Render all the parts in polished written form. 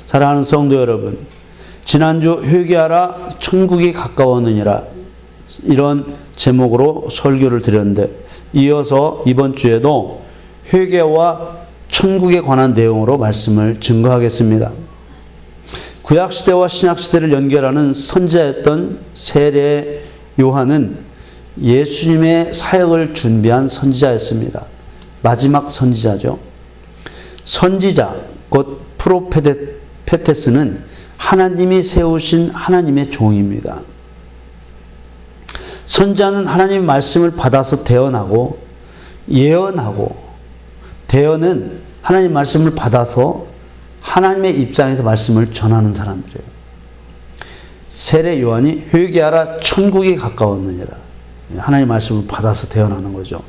사랑하는 성도 여러분, 지난주 회개하라 천국이 가까웠느니라 이런 제목으로 설교를 드렸는데, 이어서 이번 주에도 회개와 천국에 관한 내용으로 말씀을 증거하겠습니다. 구약시대와 신약시대를 연결하는 선지자였던 세례 요한은 예수님의 사역을 준비한 선지자였습니다. 마지막 선지자죠. 선지자, 곧 프로페테스는 하나님이 세우신 하나님의 종입니다. 선지자는 하나님의 말씀을 받아서 대언하고, 예언하고, 대언은 하나님의 말씀을 받아서 하나님의 입장에서 말씀을 전하는 사람들이에요. 세례 요한이 회개하라 천국이 가까웠느니라, 하나님의 말씀을 받아서 대언하는 거죠.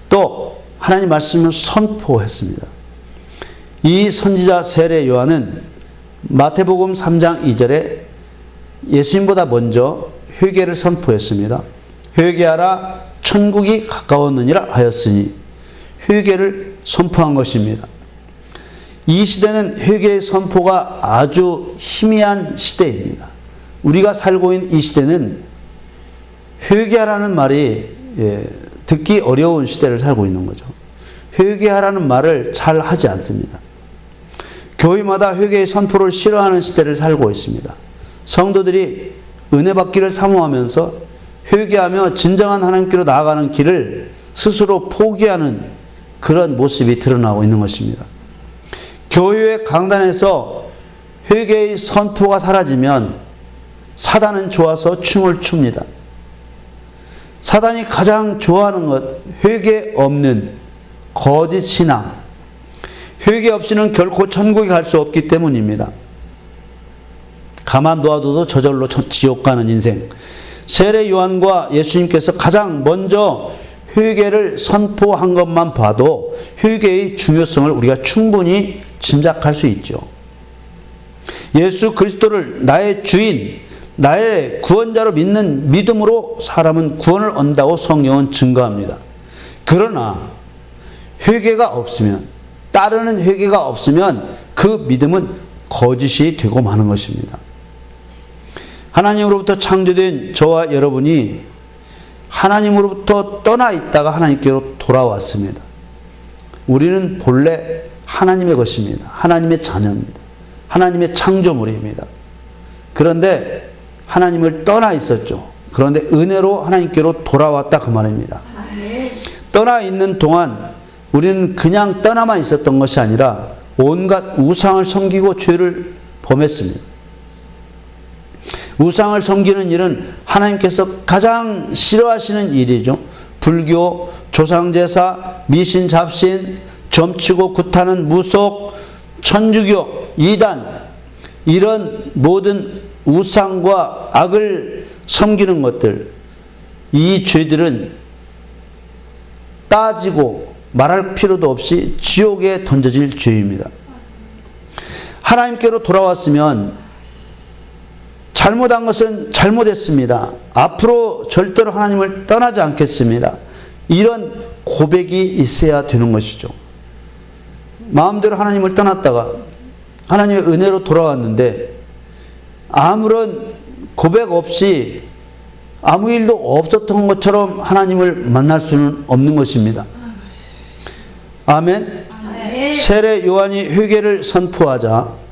또 하나님의 말씀을 선포했습니다. 이 선지자 세례 요한은 마태복음 3장 2절에 예수님보다 먼저 회개를 선포했습니다. 회개하라 천국이 가까웠느니라 하였으니 회개를 선포한 것입니다. 이 시대는 회개의 선포가 아주 희미한 시대입니다. 우리가 살고 있는 이 시대는 회개하라는 말이 듣기 어려운 시대를 살고 있는 거죠. 회개하라는 말을 잘 하지 않습니다. 교회마다 회개의 선포를 싫어하는 시대를 살고 있습니다. 성도들이 은혜 받기를 사모하면서 회개하며 진정한 하나님께로 나아가는 길을 스스로 포기하는 그런 모습이 드러나고 있는 것입니다. 교회 강단에서 회개의 선포가 사라지면 사단은 좋아서 춤을 춥니다. 사단이 가장 좋아하는 것, 회개 없는 거짓 신앙. 회개 없이는 결코 천국에 갈 수 없기 때문입니다. 가만 놓아둬도 저절로 지옥 가는 인생. 세례 요한과 예수님께서 가장 먼저 회개를 선포한 것만 봐도 회개의 중요성을 우리가 충분히 짐작할 수 있죠. 예수 그리스도를 나의 주인, 나의 구원자로 믿는 믿음으로 사람은 구원을 얻는다고 성경은 증거합니다. 그러나 회개가 없으면, 따르는 회개가 없으면 그 믿음은 거짓이 되고 마는 것입니다. 하나님으로부터 창조된 저와 여러분이 하나님으로부터 떠나 있다가 하나님께로 돌아왔습니다. 우리는 본래 하나님의 것입니다. 하나님의 자녀입니다. 하나님의 창조물입니다. 그런데 하나님을 떠나 있었죠. 그런데 은혜로 하나님께로 돌아왔다 그 말입니다. 떠나 있는 동안 우리는 그냥 떠나만 있었던 것이 아니라 온갖 우상을 섬기고 죄를 범했습니다. 우상을 섬기는 일은 하나님께서 가장 싫어하시는 일이죠. 불교, 조상제사, 미신, 잡신, 점치고 굿하는 무속, 천주교, 이단, 이런 모든 우상과 악을 섬기는 것들, 이 죄들은 따지고 말할 필요도 없이 지옥에 던져질 죄입니다. 하나님께로 돌아왔으면 잘못한 것은 잘못했습니다. 앞으로 절대로 하나님을 떠나지 않겠습니다. 이런 고백이 있어야 되는 것이죠. 마음대로 하나님을 떠났다가 하나님의 은혜로 돌아왔는데 아무런 고백 없이 아무 일도 없었던 것처럼 하나님을 만날 수는 없는 것입니다. 아멘. 세례 요한이 회개를 선포하자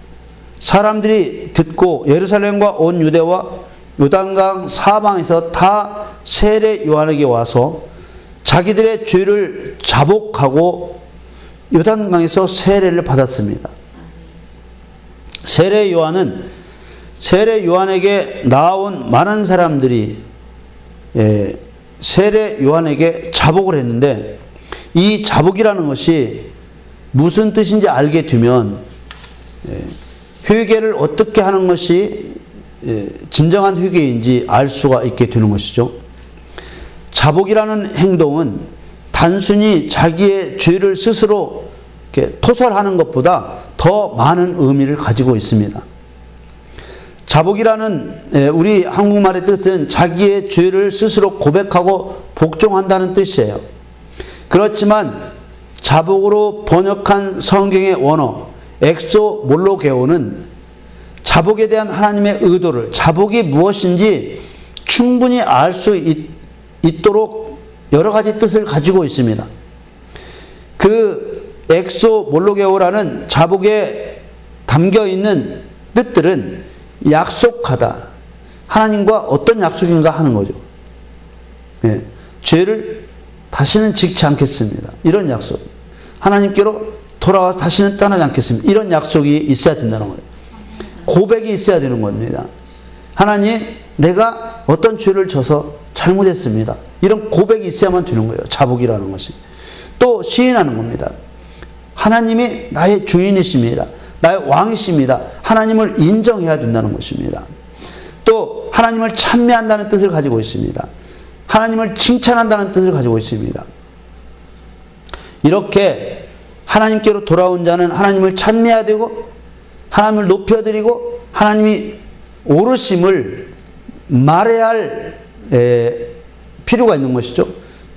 사람들이 듣고 예루살렘과 온 유대와 요단강 사방에서 다 세례 요한에게 와서 자기들의 죄를 자복하고 요단강에서 세례를 받았습니다. 세례 요한은 세례 요한에게 나온 많은 사람들이 세례 요한에게 자복을 했는데, 이 자복이라는 것이 무슨 뜻인지 알게 되면 회개를 어떻게 하는 것이 진정한 회개인지 알 수가 있게 되는 것이죠. 자복이라는 행동은 단순히 자기의 죄를 스스로 이렇게 토설하는 것보다 더 많은 의미를 가지고 있습니다. 자복이라는 우리 한국말의 뜻은 자기의 죄를 스스로 고백하고 복종한다는 뜻이에요. 그렇지만 자복으로 번역한 성경의 원어 엑소몰로게오는 자복에 대한 하나님의 의도를, 자복이 무엇인지 충분히 알 수 있도록 여러 가지 뜻을 가지고 있습니다. 그 엑소몰로게오라는 자복에 담겨 있는 뜻들은 약속하다. 하나님과 어떤 약속인가 하는 거죠. 예, 죄를 다시는 짓지 않겠습니다. 이런 약속. 하나님께로 돌아와서 다시는 떠나지 않겠습니다. 이런 약속이 있어야 된다는 거예요. 고백이 있어야 되는 겁니다. 하나님, 내가 어떤 죄를 져서 잘못했습니다. 이런 고백이 있어야만 되는 거예요. 자복이라는 것이. 또 시인하는 겁니다. 하나님이 나의 주인이십니다. 나의 왕이십니다. 하나님을 인정해야 된다는 것입니다. 또 하나님을 찬미한다는 뜻을 가지고 있습니다. 하나님을 칭찬한다는 뜻을 가지고 있습니다. 이렇게 하나님께로 돌아온 자는 하나님을 찬미해야 되고 하나님을 높여드리고 하나님이 오르심을 말해야 할 필요가 있는 것이죠.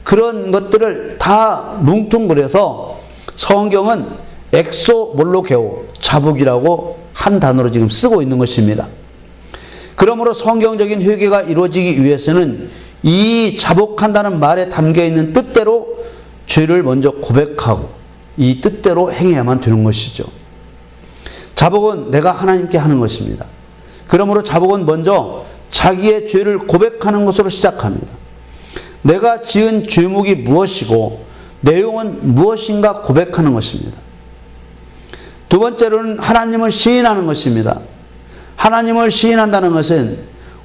그런 것들을 다 뭉뚱그려서 성경은 엑소몰로게오, 자복이라고 한 단어로 지금 쓰고 있는 것입니다. 그러므로 성경적인 회개가 이루어지기 위해서는 이 자복한다는 말에 담겨있는 뜻대로 죄를 먼저 고백하고 이 뜻대로 행해야만 되는 것이죠. 자복은 내가 하나님께 하는 것입니다. 그러므로 자복은 먼저 자기의 죄를 고백하는 것으로 시작합니다. 내가 지은 죄목이 무엇이고 내용은 무엇인가 고백하는 것입니다. 두 번째로는 하나님을 시인하는 것입니다. 하나님을 시인한다는 것은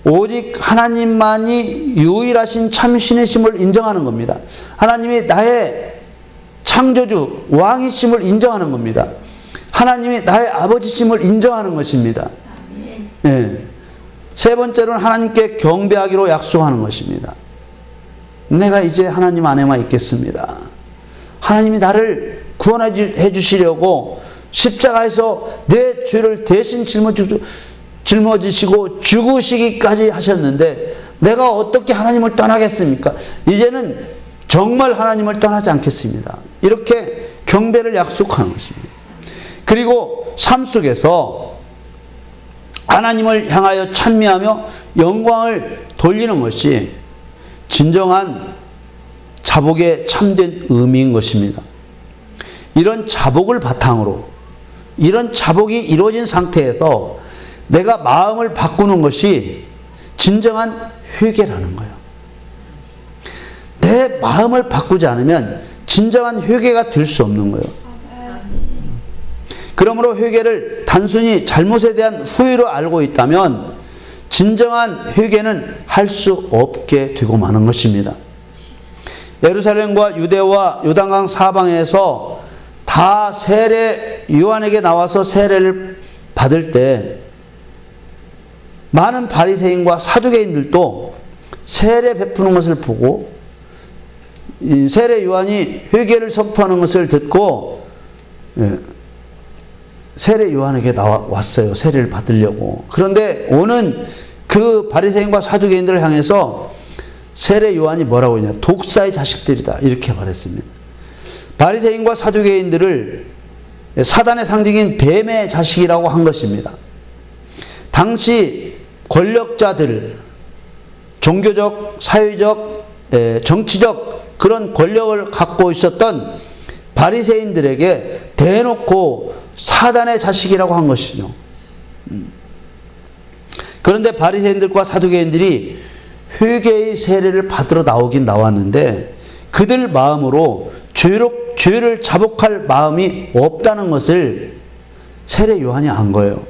오직 하나님만이 유일하신 참신이심을 인정하는 겁니다. 하나님이 나의 창조주, 왕이심을 인정하는 겁니다. 하나님이 나의 아버지심을 인정하는 것입니다. 네. 세 번째로는 하나님께 경배하기로 약속하는 것입니다. 내가 이제 하나님 안에만 있겠습니다. 하나님이 나를 구원해 주시려고 십자가에서 내 죄를 대신 짊어지시고 죽으시기까지 하셨는데 내가 어떻게 하나님을 떠나겠습니까? 이제는 정말 하나님을 떠나지 않겠습니다. 이렇게 경배를 약속하는 것입니다. 그리고 삶 속에서 하나님을 향하여 찬미하며 영광을 돌리는 것이 진정한 자복의 참된 의미인 것입니다. 이런 자복을 바탕으로, 이런 자복이 이루어진 상태에서 내가 마음을 바꾸는 것이 진정한 회개라는 거예요. 내 마음을 바꾸지 않으면 진정한 회개가 될 수 없는 거예요. 그러므로 회개를 단순히 잘못에 대한 후회로 알고 있다면 진정한 회개는 할 수 없게 되고 마는 것입니다. 예루살렘과 유대와 요단강 사방에서 다 세례 요한에게 나와서 세례를 받을 때 많은 바리새인과 사두개인들도 세례 베푸는 것을 보고 세례 요한이 회개를 선포하는 것을 듣고 세례 요한에게 왔어요. 세례를 받으려고. 그런데 오는 그 바리새인과 사두개인들을 향해서 세례 요한이 뭐라고 했냐? 독사의 자식들이다. 이렇게 말했습니다. 바리새인과 사두개인들을 사단의 상징인 뱀의 자식이라고 한 것입니다. 당시 권력자들, 종교적, 사회적, 정치적 그런 권력을 갖고 있었던 바리새인들에게 대놓고 사단의 자식이라고 한 것이죠. 그런데 바리새인들과 사두개인들이 회개의 세례를 받으러 나오긴 나왔는데 그들 마음으로 죄를 자복할 마음이 없다는 것을 세례 요한이 안 거예요.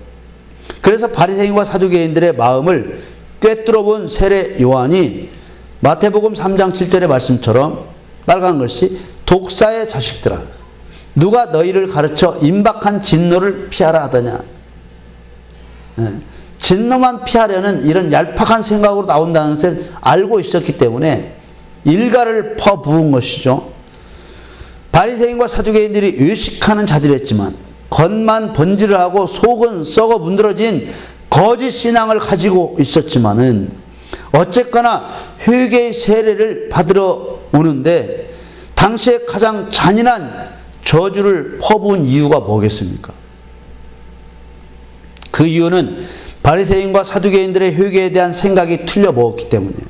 그래서 바리새인과 사두개인들의 마음을 꿰뚫어 본 세례 요한이 마태복음 3장 7절의 말씀처럼 빨간 글씨 독사의 자식들아 누가 너희를 가르쳐 임박한 진노를 피하라 하더냐. 진노만 피하려는 이런 얄팍한 생각으로 나온다는 것을 알고 있었기 때문에 일가를 퍼부은 것이죠. 바리새인과 사두개인들이 외식하는 자들이었지만 겉만 번지르하고 속은 썩어 문드러진 거짓 신앙을 가지고 있었지만은 어쨌거나 회개의 세례를 받으러 오는데 당시에 가장 잔인한 저주를 퍼부은 이유가 뭐겠습니까? 그 이유는 바리새인과 사두개인들의 회개에 대한 생각이 틀려 먹었기 때문이에요.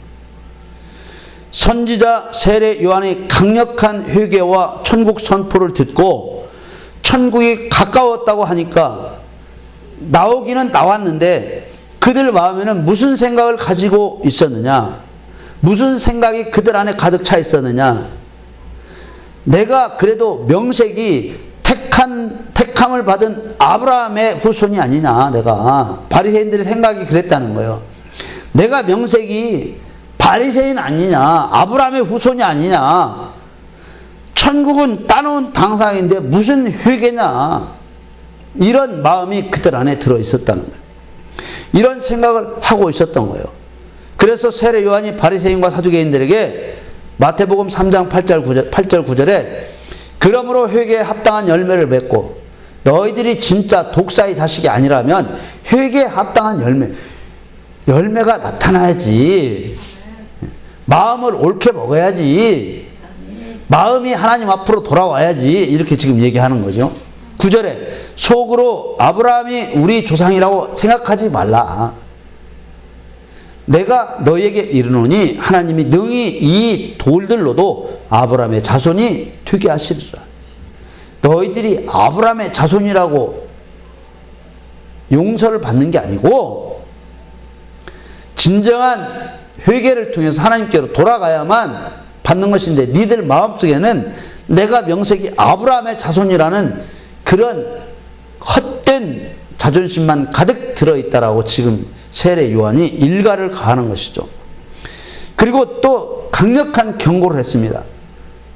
선지자 세례 요한의 강력한 회개와 천국 선포를 듣고 천국이 가까웠다고 하니까 나오기는 나왔는데 그들 마음에는 무슨 생각을 가지고 있었느냐? 무슨 생각이 그들 안에 가득 차 있었느냐? 내가 그래도 명색이 택함을 받은 아브라함의 후손이 아니냐, 내가. 바리새인들의 생각이 그랬다는 거예요. 내가 명색이 바리새인 아니냐, 아브라함의 후손이 아니냐, 천국은 따놓은 당상인데 무슨 회개냐, 이런 마음이 그들 안에 들어 있었다는 거예요. 이런 생각을 하고 있었던 거예요. 그래서 세례 요한이 바리새인과 사두개인들에게 마태복음 3장 8절 9절에 그러므로 회개에 합당한 열매를 맺고 너희들이 진짜 독사의 자식이 아니라면 회개에 합당한 열매가 나타나야지. 마음을 옳게 먹어야지. 마음이 하나님 앞으로 돌아와야지. 이렇게 지금 얘기하는 거죠. 9절에 속으로 아브라함이 우리 조상이라고 생각하지 말라. 내가 너희에게 이르노니 하나님이 능히 이 돌들로도 아브라함의 자손이 되게 하시리라. 너희들이 아브라함의 자손이라고 용서를 받는 게 아니고 진정한 회개를 통해서 하나님께로 돌아가야만 받는 것인데 니들 마음속에는 내가 명색이 아브라함의 자손이라는 그런 헛된 자존심만 가득 들어있다라고 지금 세례 요한이 일가를 가하는 것이죠. 그리고 또 강력한 경고를 했습니다.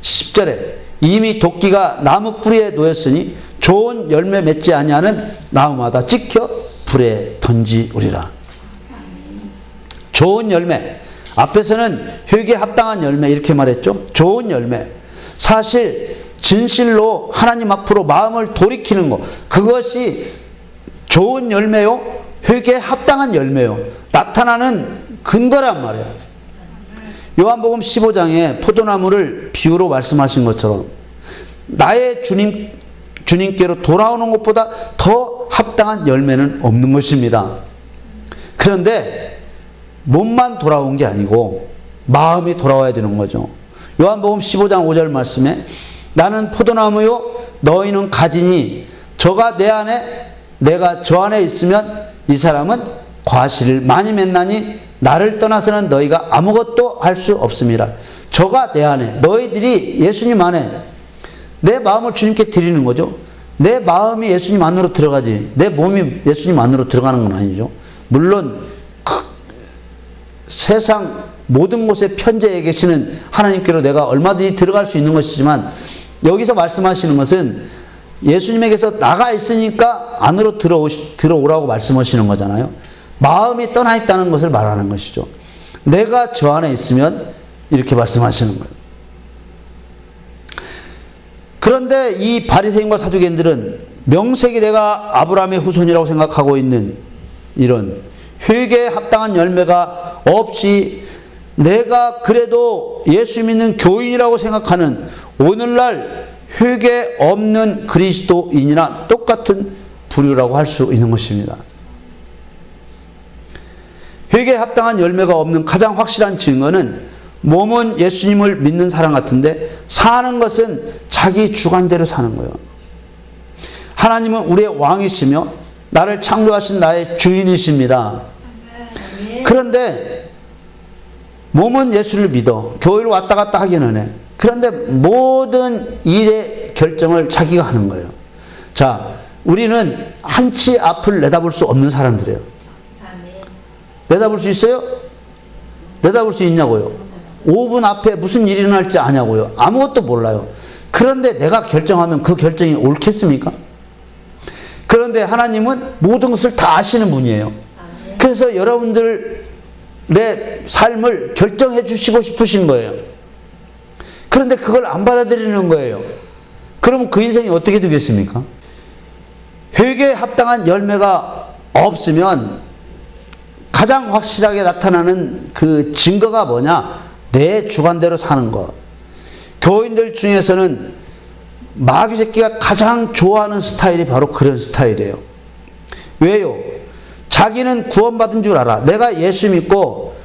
10절에 이미 도끼가 나무 뿌리에 놓였으니 좋은 열매 맺지 아니하는 나무마다 찍혀 불에 던지우리라. 좋은 열매. 앞에서는 회개에 합당한 열매 이렇게 말했죠. 좋은 열매. 사실 진실로 하나님 앞으로 마음을 돌이키는 것, 그것이 좋은 열매요, 회개에 합당한 열매요, 나타나는 근거란 말이에요. 요한복음 15장에 포도나무를 비유로 말씀하신 것처럼 나의 주님께로 돌아오는 것보다 더 합당한 열매는 없는 것입니다. 그런데 몸만 돌아온 게 아니고 마음이 돌아와야 되는 거죠. 요한복음 15장 5절 말씀에 나는 포도나무요 너희는 가지니 저가 내 안에 내가 저 안에 있으면 이 사람은 과실을 많이 맺나니 나를 떠나서는 너희가 아무것도 할 수 없습니다. 저가 내 안에, 너희들이 예수님 안에 내 마음을 주님께 드리는 거죠. 내 마음이 예수님 안으로 들어가지 내 몸이 예수님 안으로 들어가는 건 아니죠. 물론 세상 모든 곳에 편재해 계시는 하나님께로 내가 얼마든지 들어갈 수 있는 것이지만 여기서 말씀하시는 것은 예수님에게서 나가 있으니까 안으로 들어오라고 말씀하시는 거잖아요. 마음이 떠나 있다는 것을 말하는 것이죠. 내가 저 안에 있으면 이렇게 말씀하시는 거예요. 그런데 이 바리새인과 사두개인들은 명색이 내가 아브라함의 후손이라고 생각하고 있는 이런 회개에 합당한 열매가 없이 내가 그래도 예수 믿는 교인이라고 생각하는 오늘날 회개 없는 그리스도인이나 똑같은 부류라고 할 수 있는 것입니다. 회개에 합당한 열매가 없는 가장 확실한 증거는 몸은 예수님을 믿는 사람 같은데 사는 것은 자기 주관대로 사는 거예요. 하나님은 우리의 왕이시며 나를 창조하신 나의 주인이십니다. 그런데 몸은 예수를 믿어. 교회를 왔다 갔다 하기는 해. 그런데 모든 일의 결정을 자기가 하는 거예요. 자, 우리는 한치 앞을 내다볼 수 없는 사람들이에요. 내다볼 수 있어요? 내다볼 수 있냐고요? 5분 앞에 무슨 일이 일어날지 아냐고요? 아무것도 몰라요. 그런데 내가 결정하면 그 결정이 옳겠습니까? 그런데 하나님은 모든 것을 다 아시는 분이에요. 그래서 여러분들의 삶을 결정해 주시고 싶으신 거예요. 그런데 그걸 안 받아들이는 거예요. 그러면 그 인생이 어떻게 되겠습니까? 회개에 합당한 열매가 없으면 가장 확실하게 나타나는 그 증거가 뭐냐? 내 주관대로 사는 것. 교인들 중에서는 마귀 새끼가 가장 좋아하는 스타일이 바로 그런 스타일이에요. 왜요? 자기는 구원받은 줄 알아. 내가 예수 믿고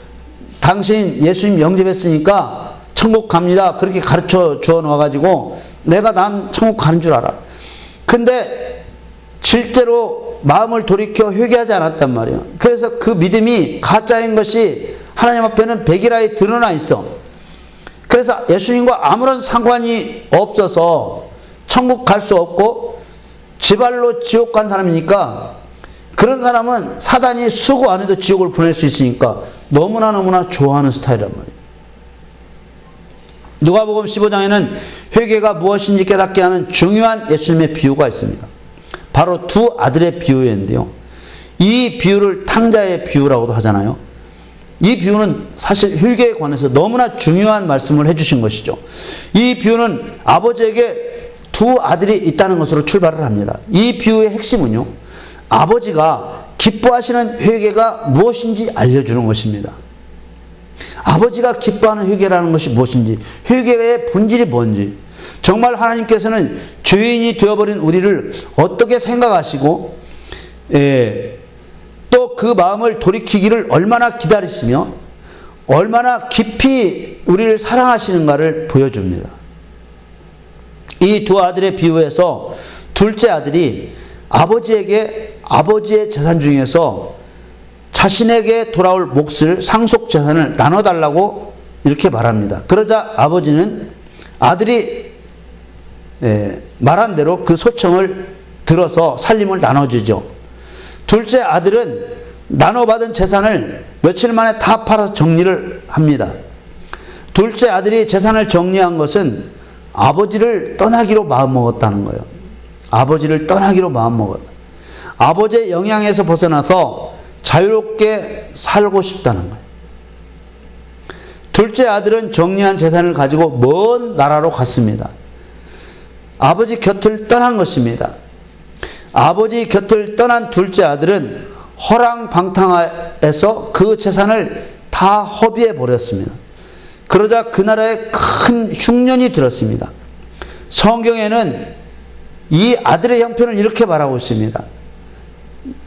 당신 예수님 영접했으니까 천국 갑니다. 그렇게 가르쳐 주어 놓아가지고 난 천국 가는 줄 알아. 근데 실제로 마음을 돌이켜 회개하지 않았단 말이에요. 그래서 그 믿음이 가짜인 것이 하나님 앞에는 백일하에 드러나 있어. 그래서 예수님과 아무런 상관이 없어서 천국 갈 수 없고 지발로 지옥 간 사람이니까, 그런 사람은 사단이 수고 안 해도 지옥을 보낼 수 있으니까 너무나 좋아하는 스타일이란 말이에요. 누가복음 15장에는 회개가 무엇인지 깨닫게 하는 중요한 예수님의 비유가 있습니다. 바로 두 아들의 비유인데요. 이 비유를 탕자의 비유라고도 하잖아요. 이 비유는 사실 회개에 관해서 너무나 중요한 말씀을 해주신 것이죠. 이 비유는 아버지에게 두 아들이 있다는 것으로 출발을 합니다. 이 비유의 핵심은요, 아버지가 기뻐하시는 회개가 무엇인지 알려주는 것입니다. 아버지가 기뻐하는 회개라는 것이 무엇인지, 회개의 본질이 뭔지, 정말 하나님께서는 죄인이 되어버린 우리를 어떻게 생각하시고 또 그 마음을 돌이키기를 얼마나 기다리시며 얼마나 깊이 우리를 사랑하시는가를 보여줍니다. 이 두 아들의 비유에서 둘째 아들이 아버지에게 아버지의 재산 중에서 자신에게 돌아올 몫을, 상속 재산을 나눠달라고 이렇게 말합니다. 그러자 아버지는 아들이 말한 대로 그 소청을 들어서 살림을 나눠주죠. 둘째 아들은 나눠받은 재산을 며칠 만에 다 팔아서 정리를 합니다. 둘째 아들이 재산을 정리한 것은 아버지를 떠나기로 마음먹었다는 거예요. 아버지를 떠나기로 마음먹었다. 아버지의 영향에서 벗어나서 자유롭게 살고 싶다는 거예요. 둘째 아들은 정리한 재산을 가지고 먼 나라로 갔습니다. 아버지 곁을 떠난 것입니다. 아버지 곁을 떠난 둘째 아들은 허랑방탕하에서 그 재산을 다 허비해 버렸습니다. 그러자 그 나라에 큰 흉년이 들었습니다. 성경에는 이 아들의 형편을 이렇게 말하고 있습니다.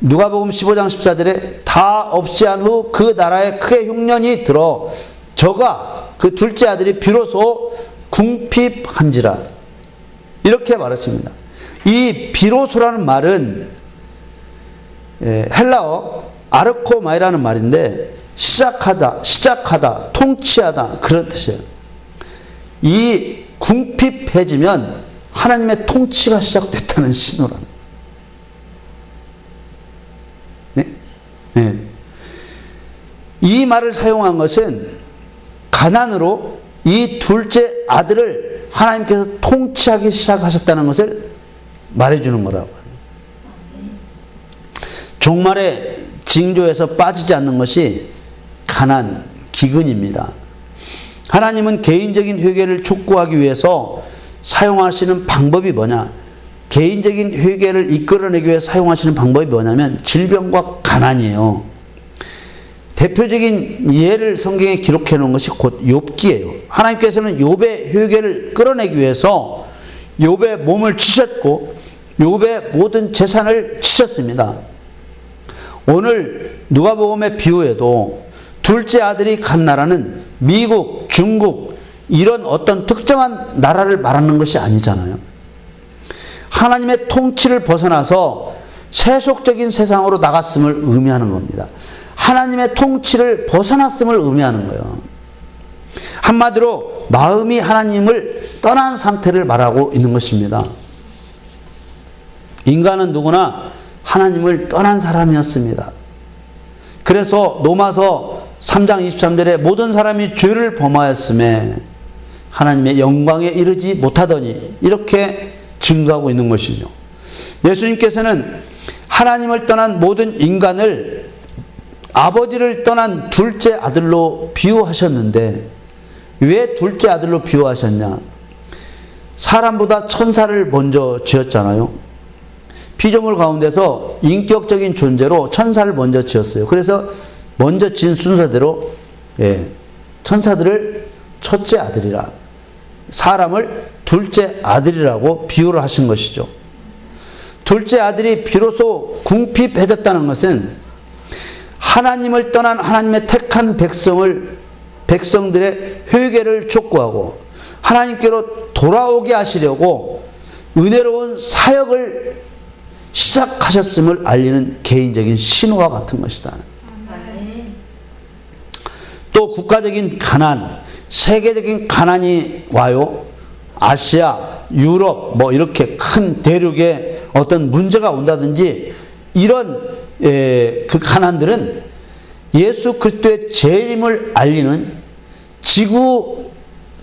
누가복음 15장 14절에 다 없이 한 후 그 나라에 크게 흉년이 들어 저가, 그 둘째 아들이 비로소 궁핍한지라, 이렇게 말했습니다. 이 비로소라는 말은 헬라어 아르코마이라는 말인데 시작하다, 통치하다, 그런 뜻이에요. 이 궁핍해지면 하나님의 통치가 시작됐다는 신호랍니다. 네. 이 말을 사용한 것은 가난으로 이 둘째 아들을 하나님께서 통치하기 시작하셨다는 것을 말해주는 거라고. 종말의 징조에서 빠지지 않는 것이 가난, 기근입니다. 하나님은 개인적인 회개를 촉구하기 위해서 사용하시는 방법이 뭐냐? 개인적인 회개를 이끌어내기 위해 사용하시는 방법이 뭐냐면 질병과 가난이에요. 대표적인 예를 성경에 기록해 놓은 것이 곧 욥기예요. 하나님께서는 욥의 회개를 끌어내기 위해서 욥의 몸을 치셨고 욥의 모든 재산을 치셨습니다. 오늘 누가복음의 비유에도 둘째 아들이 간 나라는 미국, 중국, 이런 어떤 특정한 나라를 말하는 것이 아니잖아요. 하나님의 통치를 벗어나서 세속적인 세상으로 나갔음을 의미하는 겁니다. 하나님의 통치를 벗어났음을 의미하는 거예요. 한마디로 마음이 하나님을 떠난 상태를 말하고 있는 것입니다. 인간은 누구나 하나님을 떠난 사람이었습니다. 그래서 로마서 3장 23절에 모든 사람이 죄를 범하였음에 하나님의 영광에 이르지 못하더니, 이렇게 증거하고 있는 것이죠. 예수님께서는 하나님을 떠난 모든 인간을 아버지를 떠난 둘째 아들로 비유하셨는데, 왜 둘째 아들로 비유하셨냐? 사람보다 천사를 먼저 지었잖아요. 피조물 가운데서 인격적인 존재로 천사를 먼저 지었어요. 그래서 먼저 지은 순서대로 천사들을 첫째 아들이라, 사람을 둘째 아들이라고 비유를 하신 것이죠. 둘째 아들이 비로소 궁핍해졌다는 것은 하나님을 떠난 하나님의 택한 백성들의 회개를 촉구하고 하나님께로 돌아오게 하시려고 은혜로운 사역을 시작하셨음을 알리는 개인적인 신호와 같은 것이다. 또 국가적인 가난, 세계적인 가난이 와요. 아시아, 유럽 이렇게 큰 대륙에 어떤 문제가 온다든지 이런 그 가난들은 예수 그리스도의 재림을 알리는 지구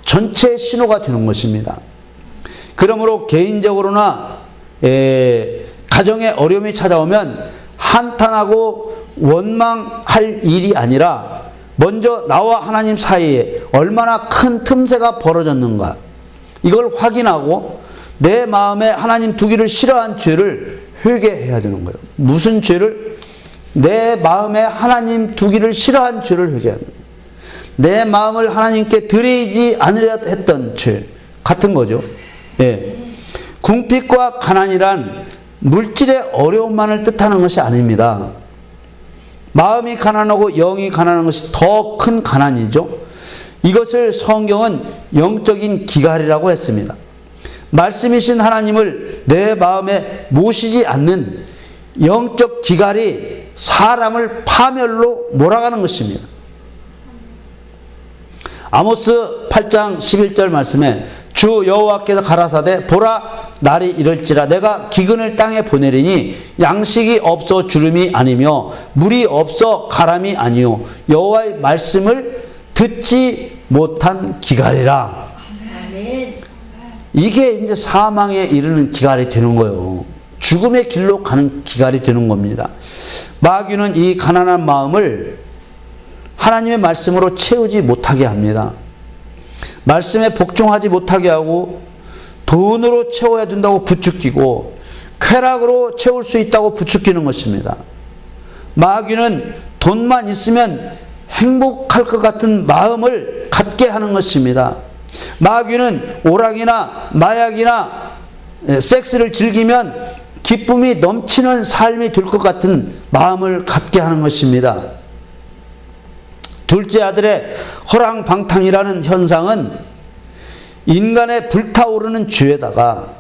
전체의 신호가 되는 것입니다. 그러므로 개인적으로나 가정에 어려움이 찾아오면 한탄하고 원망할 일이 아니라 먼저 나와 하나님 사이에 얼마나 큰 틈새가 벌어졌는가 이걸 확인하고 내 마음에 하나님 두기를 싫어한 죄를 회개해야 되는 거예요. 무슨 죄를? 내 마음에 하나님 두기를 싫어한 죄를 회개하는 거예요. 내 마음을 하나님께 드리지 않으려 했던 죄 같은 거죠. 예. 궁핍과 가난이란 물질의 어려움만을 뜻하는 것이 아닙니다. 마음이 가난하고 영이 가난한 것이 더 큰 가난이죠. 이것을 성경은 영적인 기갈이라고 했습니다. 말씀이신 하나님을 내 마음에 모시지 않는 영적 기갈이 사람을 파멸로 몰아가는 것입니다. 아모스 8장 11절 말씀에 주 여호와께서 가라사대 보라 날이 이럴지라 내가 기근을 땅에 보내리니 양식이 없어 주름이 아니며 물이 없어 가람이 아니요 여호와의 말씀을 듣지 못한 기갈이라. 이게 이제 사망에 이르는 기갈이 되는 거예요. 죽음의 길로 가는 기갈이 되는 겁니다. 마귀는 이 가난한 마음을 하나님의 말씀으로 채우지 못하게 합니다. 말씀에 복종하지 못하게 하고 돈으로 채워야 된다고 부추기고 쾌락으로 채울 수 있다고 부추기는 것입니다. 마귀는 돈만 있으면 행복할 것 같은 마음을 갖게 하는 것입니다. 마귀는 오락이나 마약이나 섹스를 즐기면 기쁨이 넘치는 삶이 될 것 같은 마음을 갖게 하는 것입니다. 둘째 아들의 허랑방탕이라는 현상은 인간의 불타오르는 죄에다가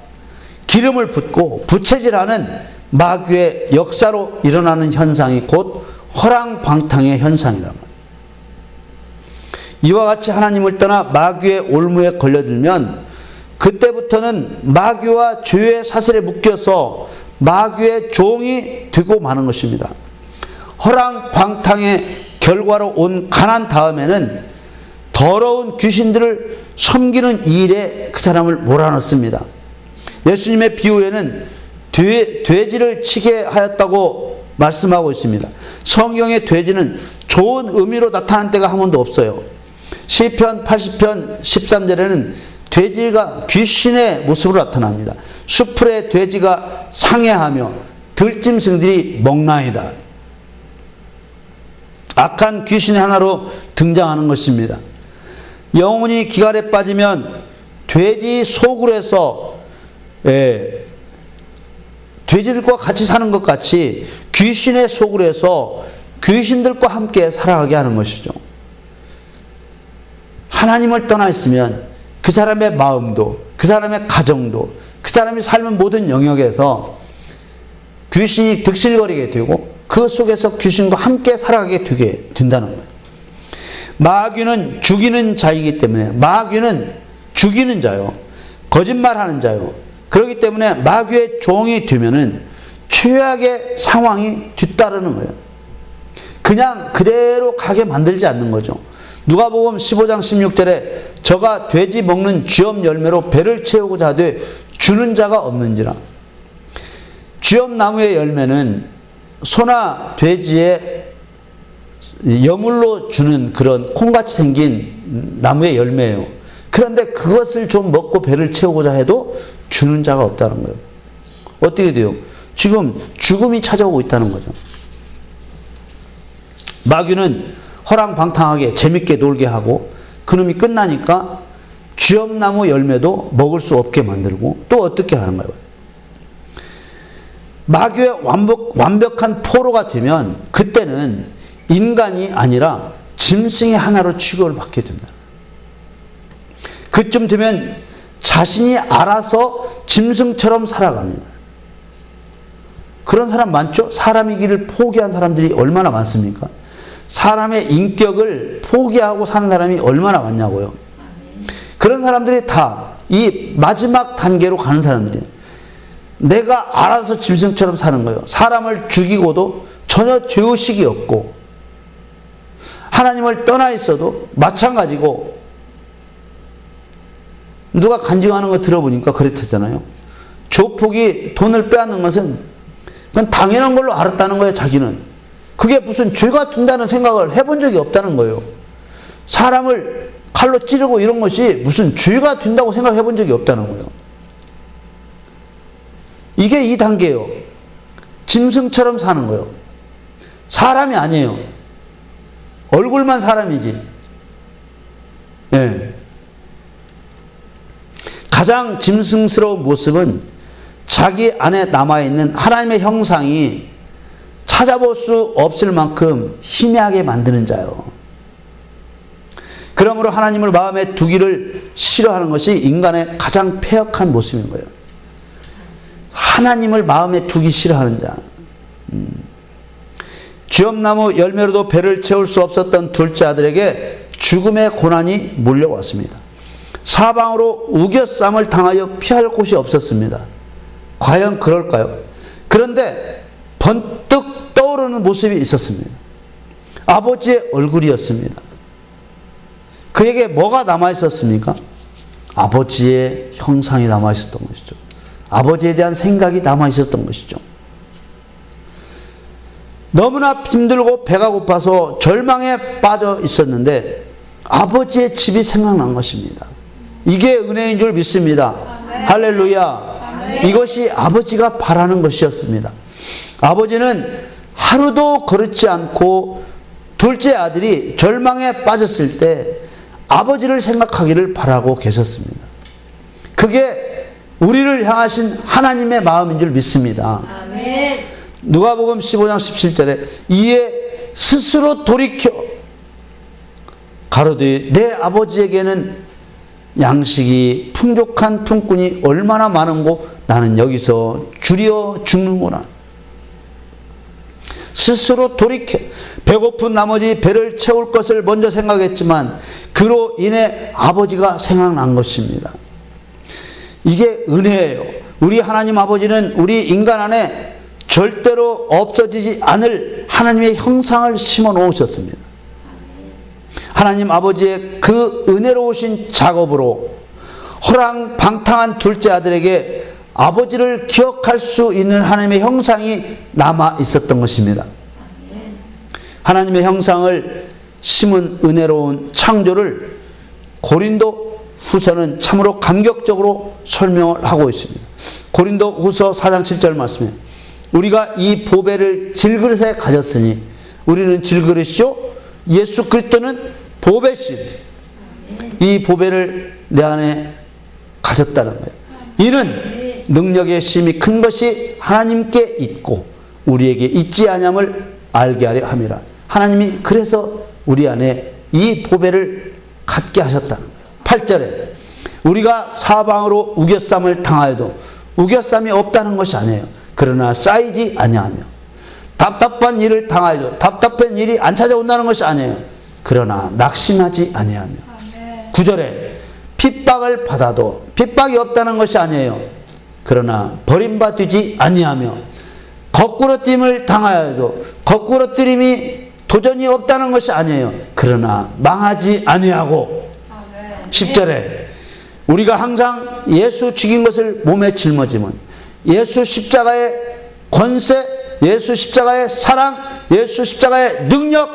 기름을 붓고 부채질하는 마귀의 역사로 일어나는 현상이 곧 허랑방탕의 현상이란 말이에요. 이와 같이 하나님을 떠나 마귀의 올무에 걸려들면 그때부터는 마귀와 죄의 사슬에 묶여서 마귀의 종이 되고 마는 것입니다. 허랑방탕의 결과로 온 가난 다음에는 더러운 귀신들을 섬기는 일에 그 사람을 몰아넣습니다. 예수님의 비유에는 돼지를 치게 하였다고 말씀하고 있습니다. 성경의 돼지는 좋은 의미로 나타난 때가 한 번도 없어요. 시편 80편 13절에는 돼지가 귀신의 모습으로 나타납니다. 수풀의 돼지가 상해하며 들짐승들이 먹나이다. 악한 귀신의 하나로 등장하는 것입니다. 영혼이 기갈에 빠지면 돼지 소굴에서 돼지들과 같이 사는 것 같이 귀신의 소굴에서 귀신들과 함께 살아가게 하는 것이죠. 하나님을 떠나 있으면 그 사람의 마음도 그 사람의 가정도 그 사람이 삶은 모든 영역에서 귀신이 득실거리게 되고 그 속에서 귀신과 함께 살아가게 되게 된다는 거예요. 마귀는 죽이는 자이기 때문에 마귀는 죽이는 자요. 거짓말하는 자요. 그렇기 때문에 마귀의 종이 되면은 최악의 상황이 뒤따르는 거예요. 그냥 그대로 가게 만들지 않는 거죠. 누가복음 15장 16절에 저가 돼지 먹는 쥐엄 열매로 배를 채우고자 하되 주는 자가 없는지라. 쥐엄 나무의 열매는 소나 돼지의 여물로 주는 그런 콩같이 생긴 나무의 열매예요. 그런데 그것을 좀 먹고 배를 채우고자 해도 주는 자가 없다는 거예요. 어떻게 돼요? 지금 죽음이 찾아오고 있다는 거죠. 마귀는 허랑방탕하게 재밌게 놀게 하고 그놈이 끝나니까 쥐엄나무 열매도 먹을 수 없게 만들고 또 어떻게 하는 거예요? 마귀의 완벽한 포로가 되면 그때는 인간이 아니라 짐승의 하나로 취급을 받게 된다. 그쯤 되면 자신이 알아서 짐승처럼 살아갑니다. 그런 사람 많죠? 사람이기를 포기한 사람들이 얼마나 많습니까? 사람의 인격을 포기하고 사는 사람이 얼마나 많냐고요. 그런 사람들이 다 이 마지막 단계로 가는 사람들이에요. 내가 알아서 짐승처럼 사는 거예요. 사람을 죽이고도 전혀 죄의식이 없고 하나님을 떠나 있어도 마찬가지고, 누가 간증하는 거 들어보니까 그랬잖아요. 조폭이 돈을 빼앗는 것은 그건 당연한 걸로 알았다는 거예요. 자기는 그게 무슨 죄가 된다는 생각을 해본 적이 없다는 거예요. 사람을 칼로 찌르고 이런 것이 무슨 죄가 된다고 생각해 본 적이 없다는 거예요. 이게 이 단계예요. 짐승처럼 사는 거예요. 사람이 아니에요. 얼굴만 사람이지. 예. 가장 짐승스러운 모습은 자기 안에 남아있는 하나님의 형상이 찾아볼 수 없을 만큼 희미하게 만드는 자요. 그러므로 하나님을 마음에 두기를 싫어하는 것이 인간의 가장 패역한 모습인 거예요. 하나님을 마음에 두기 싫어하는 자. 쥐엄나무 열매로도 배를 채울 수 없었던 둘째 아들에게 죽음의 고난이 몰려왔습니다. 사방으로 우겨쌈을 당하여 피할 곳이 없었습니다. 과연 그럴까요? 그런데 번뜩 떠오르는 모습이 있었습니다. 아버지의 얼굴이었습니다. 그에게 뭐가 남아있었습니까? 아버지의 형상이 남아있었던 것이죠. 아버지에 대한 생각이 남아있었던 것이죠. 너무나 힘들고 배가 고파서 절망에 빠져 있었는데 아버지의 집이 생각난 것입니다. 이게 은혜인 줄 믿습니다. 아멘. 할렐루야. 아멘. 이것이 아버지가 바라는 것이었습니다. 아버지는 하루도 거르지 않고 둘째 아들이 절망에 빠졌을 때 아버지를 생각하기를 바라고 계셨습니다. 그게 우리를 향하신 하나님의 마음인 줄 믿습니다. 아멘. 누가복음 15장 17절에 이에 스스로 돌이켜 가로되 내 아버지에게는 양식이 풍족한 품꾼이 얼마나 많은고 나는 여기서 줄여 죽는구나. 스스로 돌이켜 배고픈 나머지 배를 채울 것을 먼저 생각했지만 그로 인해 아버지가 생각난 것입니다. 이게 은혜예요. 우리 하나님 아버지는 우리 인간 안에 절대로 없어지지 않을 하나님의 형상을 심어 놓으셨습니다. 하나님 아버지의 그 은혜로우신 작업으로 호랑방탕한 둘째 아들에게 아버지를 기억할 수 있는 하나님의 형상이 남아 있었던 것입니다. 하나님의 형상을 심은 은혜로운 창조를 고린도 후서는 참으로 감격적으로 설명을 하고 있습니다. 고린도 후서 4장 7절 말씀에 우리가 이 보배를 질그릇에 가졌으니 우리는 질그릇이요 예수 그리스도는 보배신 이 보배를 내 안에 가졌다는 거예요. 이는 능력의 심이 큰 것이 하나님께 있고 우리에게 있지 아니함을 알게 하려 함이라. 하나님이 그래서 우리 안에 이 보배를 갖게 하셨다는 거예요. 8절에 우리가 사방으로 우겨쌈을 당하여도 우겨쌈이 없다는 것이 아니에요. 그러나 쌓이지 아니하며 답답한 일을 당하여도 답답한 일이 안 찾아온다는 것이 아니에요. 그러나 낙심하지 아니하며 9절에 핍박을 받아도 핍박이 없다는 것이 아니에요. 그러나 버림받지 아니하며 거꾸로짐을 당하여도 거꾸로짐이 도전이 없다는 것이 아니에요. 그러나 망하지 아니하고 10절에 우리가 항상 예수 죽인 것을 몸에 짊어지면 예수 십자가의 권세, 예수 십자가의 사랑, 예수 십자가의 능력,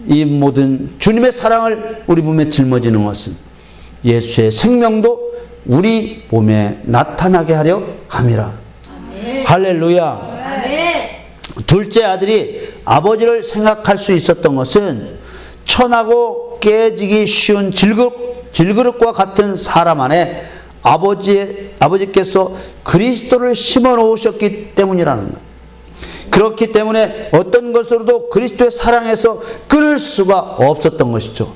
이 모든 주님의 사랑을 우리 몸에 짊어지는 것은 예수의 생명도 우리 몸에 나타나게 하려 함이라. 아멘. 할렐루야. 아멘. 둘째 아들이 아버지를 생각할 수 있었던 것은 천하고 깨지기 쉬운 질그릇과 같은 사람 안에 아버지께서 그리스도를 심어 놓으셨기 때문이라는 거예요. 그렇기 때문에 어떤 것으로도 그리스도의 사랑에서 끊을 수가 없었던 것이죠.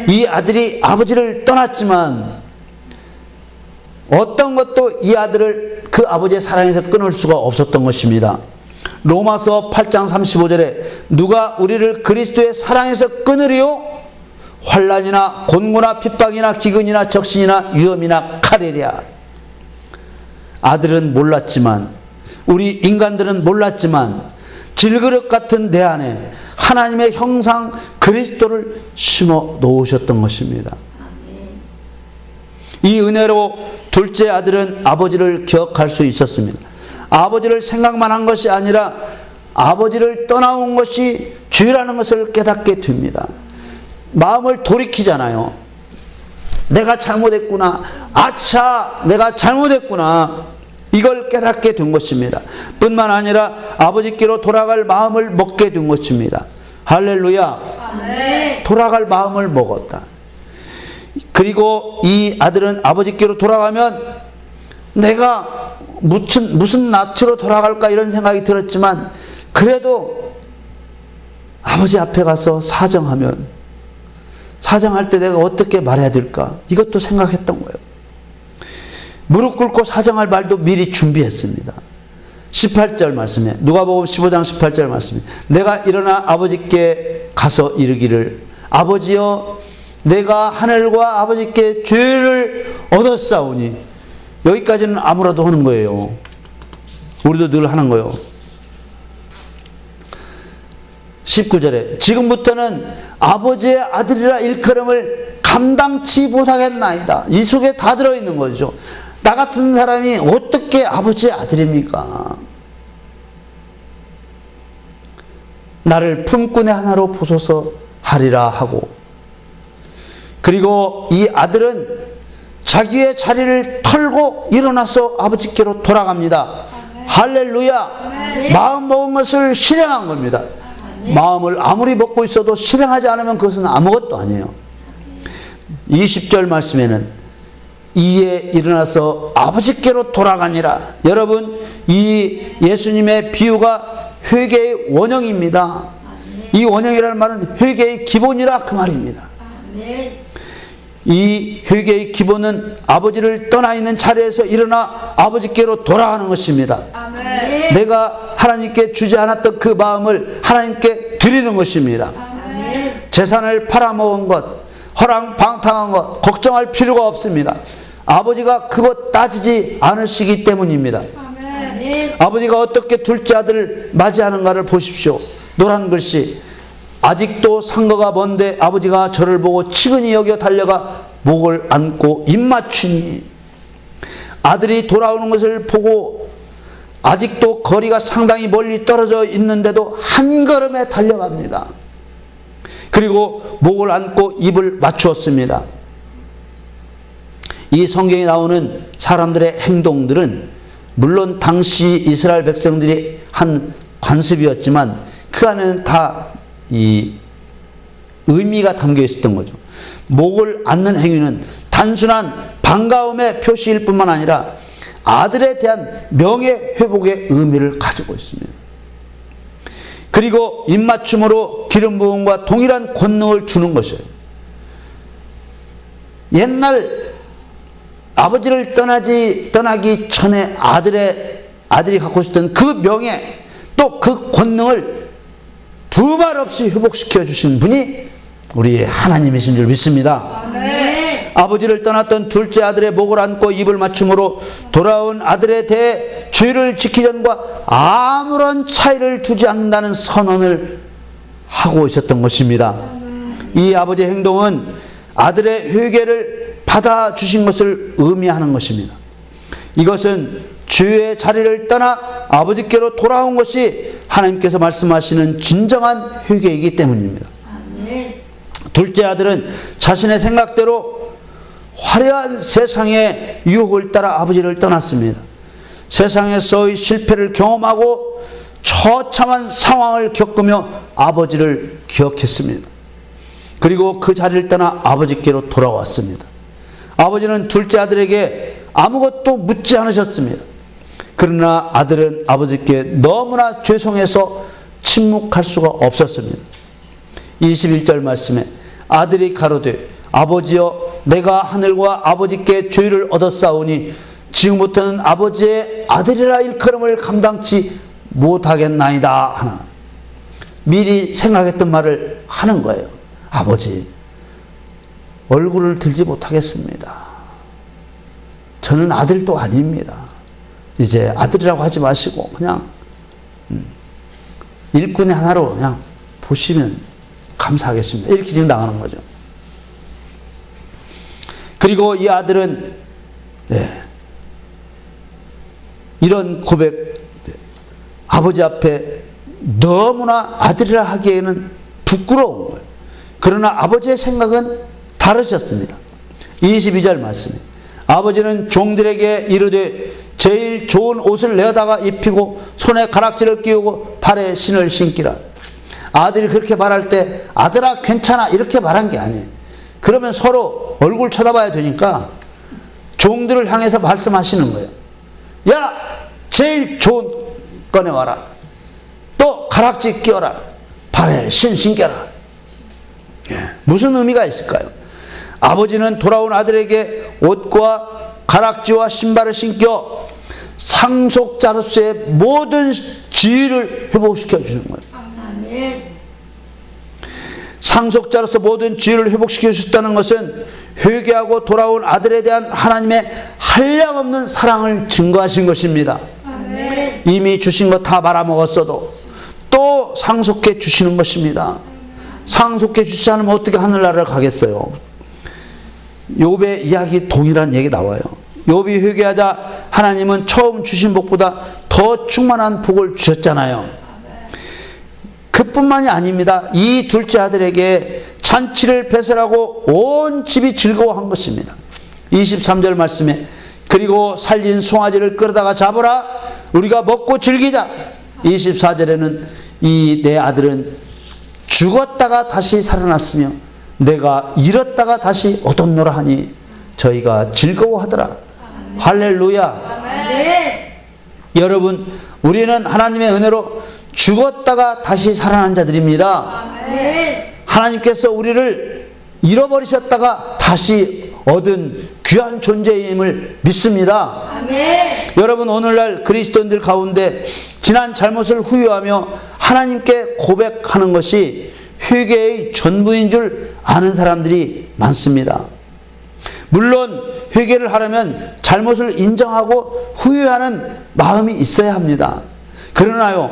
이 아들이 아버지를 떠났지만 어떤 것도 이 아들을 그 아버지의 사랑에서 끊을 수가 없었던 것입니다. 로마서 8장 35절에 누가 우리를 그리스도의 사랑에서 끊으리요? 환난이나 곤고나 핍박이나 기근이나 적신이나 위험이나 칼이랴. 아들은 몰랐지만, 우리 인간들은 몰랐지만 질그릇 같은 내 안에 하나님의 형상 그리스도를 심어 놓으셨던 것입니다. 이 은혜로 둘째 아들은 아버지를 기억할 수 있었습니다. 아버지를 생각만 한 것이 아니라 아버지를 떠나온 것이 죄라는 것을 깨닫게 됩니다. 마음을 돌이키잖아요. 내가 잘못했구나. 아차, 내가 잘못했구나. 이걸 깨닫게 된 것입니다. 뿐만 아니라 아버지께로 돌아갈 마음을 먹게 된 것입니다. 할렐루야. 아멘. 돌아갈 마음을 먹었다. 그리고 이 아들은 아버지께로 돌아가면 내가 무슨 낯으로 돌아갈까 이런 생각이 들었지만 그래도 아버지 앞에 가서 사정할 때 내가 어떻게 말해야 될까 이것도 생각했던 거예요. 무릎 꿇고 사정할 말도 미리 준비했습니다. 18절 말씀에 누가복음 15장 18절 말씀에 내가 일어나 아버지께 가서 이르기를 아버지여 내가 하늘과 아버지께 죄를 얻었사오니 여기까지는 아무라도 하는 거예요. 우리도 늘 하는 거예요. 19절에 지금부터는 아버지의 아들이라 일컬음을 감당치 못하겠나이다. 이 속에 다 들어있는 거죠. 나 같은 사람이 어떻게 아버지의 아들입니까? 나를 품꾼의 하나로 보소서 하리라 하고 그리고 이 아들은 자기의 자리를 털고 일어나서 아버지께로 돌아갑니다. 아멘. 할렐루야. 아멘. 마음 먹은 것을 실행한 겁니다. 아멘. 마음을 아무리 먹고 있어도 실행하지 않으면 그것은 아무것도 아니에요. 20절 말씀에는 이에 일어나서 아버지께로 돌아가니라. 여러분 이 예수님의 비유가 회개의 원형입니다. 아멘. 이 원형이라는 말은 회개의 기본이라 그 말입니다. 아멘. 이 회개의 기본은 아버지를 떠나 있는 자리에서 일어나 아버지께로 돌아가는 것입니다. 아멘. 내가 하나님께 주지 않았던 그 마음을 하나님께 드리는 것입니다. 아멘. 재산을 팔아먹은 것, 허랑방탕한 것 걱정할 필요가 없습니다. 아버지가 그것 따지지 않으시기 때문입니다. 아멘. 아버지가 어떻게 둘째 아들을 맞이하는가를 보십시오. 노란 글씨 아직도 상거가 먼데 아버지가 저를 보고 치근히 여겨 달려가 목을 안고 입맞추니 아들이 돌아오는 것을 보고 아직도 거리가 상당히 멀리 떨어져 있는데도 한 걸음에 달려갑니다. 그리고 목을 안고 입을 맞추었습니다. 이 성경에 나오는 사람들의 행동들은 물론 당시 이스라엘 백성들이 한 관습이었지만 그 안에는 다 이 의미가 담겨 있었던 거죠. 목을 안는 행위는 단순한 반가움의 표시일 뿐만 아니라 아들에 대한 명예회복의 의미를 가지고 있습니다. 그리고 입맞춤으로 기름 부음과 동일한 권능을 주는 것이에요. 옛날 아버지를 떠나기 전에 아들이 갖고 있었던 그 명예 또 그 권능을 두 말 없이 회복시켜 주신 분이 우리의 하나님이신 줄 믿습니다. 아멘. 아버지를 떠났던 둘째 아들의 목을 안고 입을 맞춤으로 돌아온 아들에 대해 죄를 지키전과 아무런 차이를 두지 않는다는 선언을 하고 있었던 것입니다. 이 아버지의 행동은 아들의 회개를 받아주신 것을 의미하는 것입니다. 이것은 죄의 자리를 떠나 아버지께로 돌아온 것이 하나님께서 말씀하시는 진정한 회개이기 때문입니다. 아멘. 둘째 아들은 자신의 생각대로 화려한 세상의 유혹을 따라 아버지를 떠났습니다. 세상에서의 실패를 경험하고 처참한 상황을 겪으며 아버지를 기억했습니다. 그리고 그 자리를 떠나 아버지께로 돌아왔습니다. 아버지는 둘째 아들에게 아무것도 묻지 않으셨습니다. 그러나 아들은 아버지께 너무나 죄송해서 침묵할 수가 없었습니다. 21절 말씀에 아들이 가로되 아버지여 내가 하늘과 아버지께 죄를 얻었사오니 지금부터는 아버지의 아들이라 일컬음을 감당치 못하겠나이다 하나. 미리 생각했던 말을 하는 거예요. 아버지, 얼굴을 들지 못하겠습니다. 저는 아들도 아닙니다. 이제 아들이라고 하지 마시고 그냥 일꾼의 하나로 그냥 보시면 감사하겠습니다. 이렇게 지금 나가는 거죠. 그리고 이 아들은 이런 고백, 아버지 앞에 너무나 아들이라 하기에는 부끄러운 거예요. 그러나 아버지의 생각은 다르셨습니다. 22절 말씀에 아버지는 종들에게 이르되 제일 좋은 옷을 내다가 입히고 손에 가락지를 끼우고 발에 신을 신기라. 아들이 그렇게 말할 때 아들아 괜찮아 이렇게 말한 게 아니에요. 그러면 서로 얼굴 쳐다봐야 되니까 종들을 향해서 말씀하시는 거예요. 야, 제일 좋은 꺼내와라. 또 가락지 끼워라. 발에 신 신겨라. 무슨 의미가 있을까요? 아버지는 돌아온 아들에게 옷과 가락지와 신발을 신겨 상속자로서의 모든 지위를 회복시켜 주는 거예요. 아멘. 상속자로서 모든 지위를 회복시켜 주셨다는 것은 회개하고 돌아온 아들에 대한 하나님의 한량없는 사랑을 증거하신 것입니다. 아멘. 이미 주신 거 다 말아먹었어도 또 상속해 주시는 것입니다. 상속해 주시지 않으면 어떻게 하늘나라를 가겠어요? 욥의 이야기 동일한 얘기 나와요. 욥이 회개하자 하나님은 처음 주신 복보다 더 충만한 복을 주셨잖아요. 그뿐만이 아닙니다. 이 둘째 아들에게 잔치를 배설하고 온 집이 즐거워한 것입니다. 23절 말씀에 그리고 살린 송아지를 끌어다가 잡으라 우리가 먹고 즐기자. 24절에는 이 내 아들은 죽었다가 다시 살아났으며 내가 잃었다가 다시 얻었노라 하니 저희가 즐거워하더라. 할렐루야. 여러분, 우리는 하나님의 은혜로 죽었다가 다시 살아난 자들입니다. 하나님께서 우리를 잃어버리셨다가 다시 얻은 귀한 존재임을 믿습니다. 아멘. 여러분, 오늘날 그리스도인들 가운데 지난 잘못을 후회하며 하나님께 고백하는 것이 회개의 전부인 줄 아는 사람들이 많습니다. 물론 회개를 하려면 잘못을 인정하고 후회하는 마음이 있어야 합니다. 그러나요,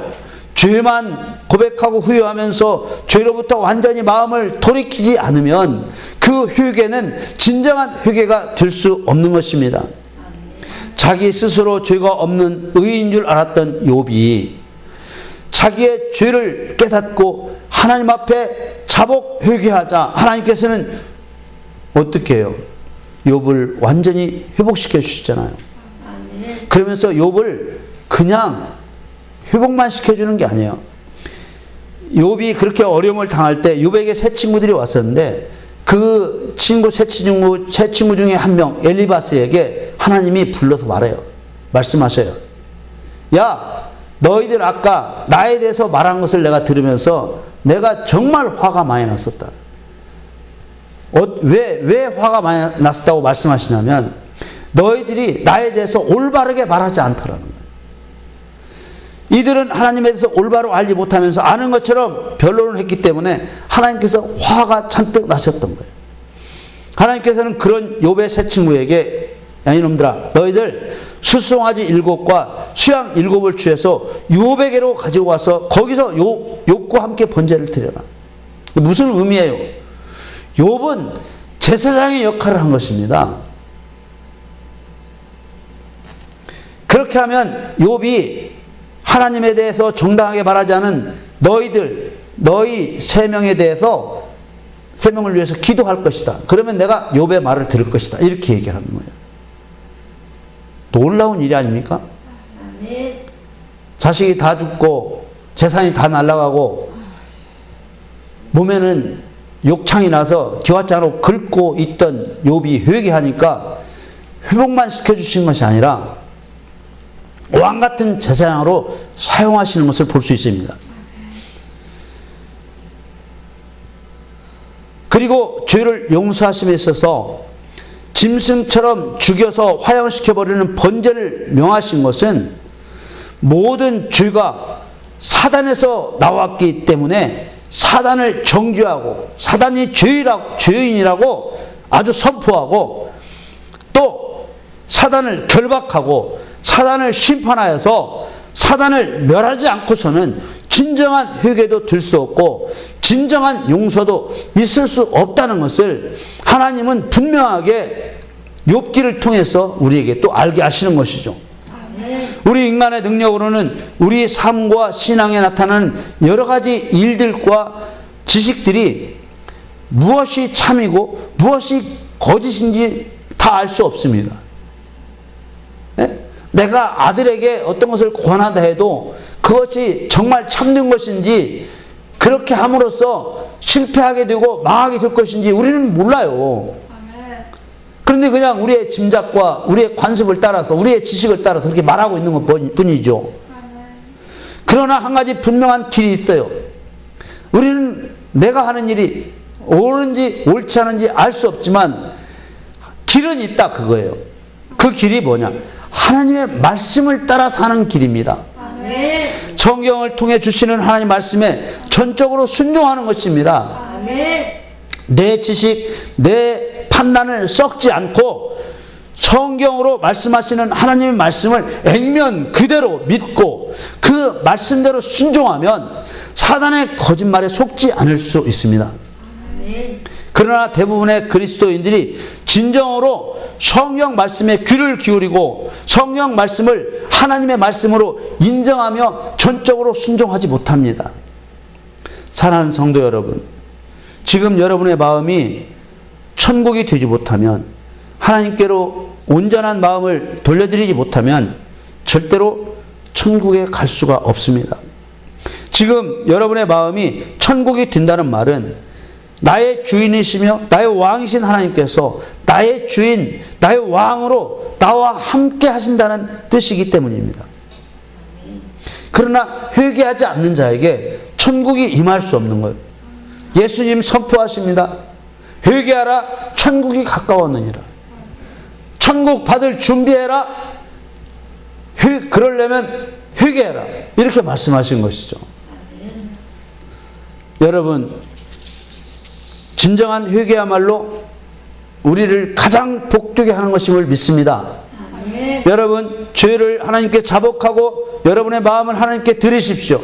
죄만 고백하고 후회하면서 죄로부터 완전히 마음을 돌이키지 않으면 그 회개는 진정한 회개가 될 수 없는 것입니다. 자기 스스로 죄가 없는 의인 줄 알았던 욥이 자기의 죄를 깨닫고 하나님 앞에 자복 회개하자 하나님께서는 어떻게 해요? 욥을 완전히 회복시켜 주시잖아요. 그러면서 욥을 그냥 회복만 시켜주는 게 아니에요. 욥이 그렇게 어려움을 당할 때 욥에게 세 친구들이 왔었는데 그 친구 세 친구 중에 한 명 엘리바스에게 하나님이 불러서 말씀하셔요. 야, 너희들 아까 나에 대해서 말한 것을 내가 들으면서 내가 정말 화가 많이 났었다. 왜 화가 많이 났었다고 말씀하시냐면 너희들이 나에 대해서 올바르게 말하지 않더라는 거예요. 이들은 하나님에 대해서 올바로 알지 못하면서 아는 것처럼 변론을 했기 때문에 하나님께서 화가 잔뜩 나셨던 거예요. 하나님께서는 그런 욥의 세 친구에게 야 이놈들아 너희들 수송아지 7과 수양 7을 취해서 욥에게로 가지고 와서 거기서 욥과 함께 번제를 드려라. 무슨 의미예요? 욥은 제사장의 역할을 한 것입니다. 그렇게 하면 욥이 하나님에 대해서 정당하게 말하지 않은 너희 3명에 대해서 3명을 위해서 기도할 것이다. 그러면 내가 욥의 말을 들을 것이다. 이렇게 얘기하는 거예요. 놀라운 일이 아닙니까? 자식이 다 죽고 재산이 다 날아가고 몸에는 욕창이 나서 기왓장으로 긁고 있던 욥이 회개하니까 회복만 시켜주신 것이 아니라 왕 같은 제사장으로 사용하시는 것을 볼 수 있습니다. 그리고 죄를 용서하심에 있어서 짐승처럼 죽여서 화형시켜버리는 번제를 명하신 것은 모든 죄가 사단에서 나왔기 때문에 사단을 정죄하고 사단이 죄인이라고 아주 선포하고 또 사단을 결박하고 사단을 심판하여서 사단을 멸하지 않고서는 진정한 회개도 들 수 없고 진정한 용서도 있을 수 없다는 것을 하나님은 분명하게 욥기를 통해서 우리에게 또 알게 하시는 것이죠. 우리 인간의 능력으로는 우리 삶과 신앙에 나타나는 여러 가지 일들과 지식들이 무엇이 참이고 무엇이 거짓인지 다 알 수 없습니다. 네? 내가 아들에게 어떤 것을 권하다 해도 그것이 정말 참된 것인지 그렇게 함으로써 실패하게 되고 망하게 될 것인지 우리는 몰라요. 그런데 그냥 우리의 짐작과 우리의 관습을 따라서 우리의 지식을 따라서 그렇게 말하고 있는 것 뿐이죠. 그러나 한 가지 분명한 길이 있어요. 우리는 내가 하는 일이 옳은지 옳지 않은지 알 수 없지만 길은 있다 그거예요. 그 길이 뭐냐? 하나님의 말씀을 따라 사는 길입니다. 성경을 통해 주시는 하나님 말씀에 전적으로 순종하는 것입니다. 내 지식, 내 판단을 썩지 않고 성경으로 말씀하시는 하나님의 말씀을 액면 그대로 믿고 그 말씀대로 순종하면 사단의 거짓말에 속지 않을 수 있습니다. 그러나 대부분의 그리스도인들이 진정으로 성경 말씀에 귀를 기울이고 성경 말씀을 하나님의 말씀으로 인정하며 전적으로 순종하지 못합니다. 사랑하는 성도 여러분, 지금 여러분의 마음이 천국이 되지 못하면 하나님께로 온전한 마음을 돌려드리지 못하면 절대로 천국에 갈 수가 없습니다. 지금 여러분의 마음이 천국이 된다는 말은 나의 주인이시며 나의 왕이신 하나님께서 나의 주인, 나의 왕으로 나와 함께 하신다는 뜻이기 때문입니다. 그러나 회개하지 않는 자에게 천국이 임할 수 없는 거예요. 예수님 선포하십니다. 회개하라, 천국이 가까웠느니라. 천국 받을 준비해라. 그러려면 회개해라. 이렇게 말씀하신 것이죠. 여러분, 진정한 회개야말로 우리를 가장 복되게 하는 것임을 믿습니다. 여러분, 죄를 하나님께 자복하고 여러분의 마음을 하나님께 드리십시오.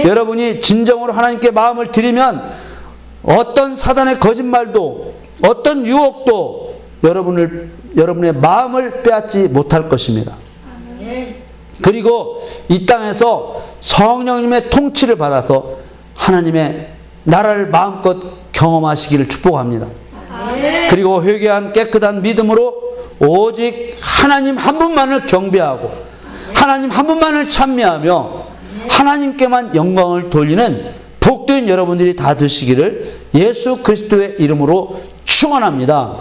여러분이 진정으로 하나님께 마음을 드리면 어떤 사단의 거짓말도 어떤 유혹도 여러분의 마음을 빼앗지 못할 것입니다. 그리고 이 땅에서 성령님의 통치를 받아서 하나님의 나라를 마음껏 경험하시기를 축복합니다. 그리고 회개한 깨끗한 믿음으로 오직 하나님 한 분만을 경배하고 하나님 한 분만을 찬미하며 하나님께만 영광을 돌리는 복된 여러분들이 다 되시기를 예수 그리스도의 이름으로 축원합니다.